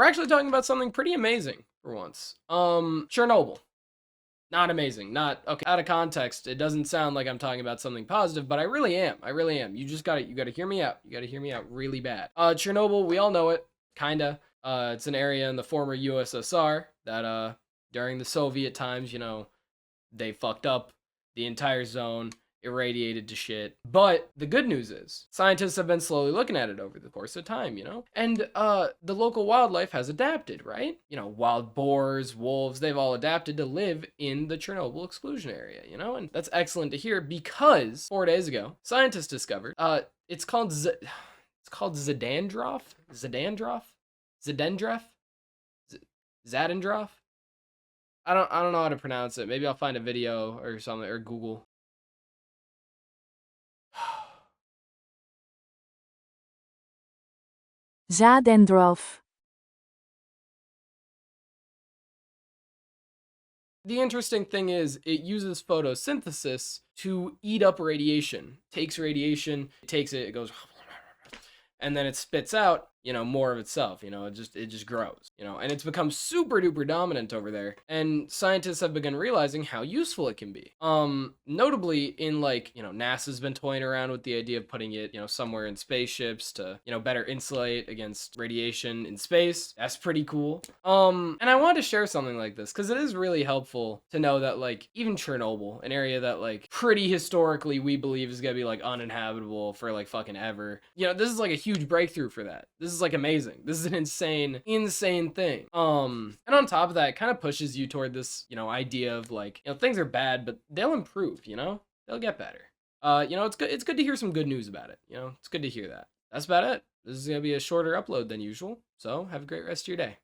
we're actually talking about something pretty amazing for once. Chernobyl. Not amazing. Not okay. Out of context, it doesn't sound like I'm talking about something positive, but I really am. I really am. You gotta hear me out. You gotta hear me out really bad. Chernobyl, we all know it, kinda. It's an area in the former USSR that during the Soviet times, they fucked up the entire zone, irradiated to shit. But the good news is scientists have been slowly looking at it over the course of time, and the local wildlife has adapted, right? Wild boars, wolves, they've all adapted to live in the Chernobyl exclusion area, and that's excellent to hear because 4 days ago scientists discovered it's called Zadandrov, Zadendrov, Zadendrov. I don't know how to pronounce it. Maybe I'll find a video or something, or Google. Zadendrov. The interesting thing is it uses photosynthesis to eat up radiation. Takes radiation, takes it goes, and then it spits out, more of itself. It just grows, and it's become super duper dominant over there. And scientists have begun realizing how useful it can be. Notably in NASA's been toying around with the idea of putting it, somewhere in spaceships to, better insulate against radiation in space. That's pretty cool. And I wanted to share something like this because it is really helpful to know that even Chernobyl, an area that pretty historically we believe is gonna be uninhabitable for fucking ever. This is a huge breakthrough for that. This is amazing. This is an insane thing. And on top of that, it kind of pushes you toward this, idea of things are bad, but they'll improve, they'll get better. It's good to hear some good news about it. It's good to hear that. That's about it. This is gonna be a shorter upload than usual. So have a great rest of your day.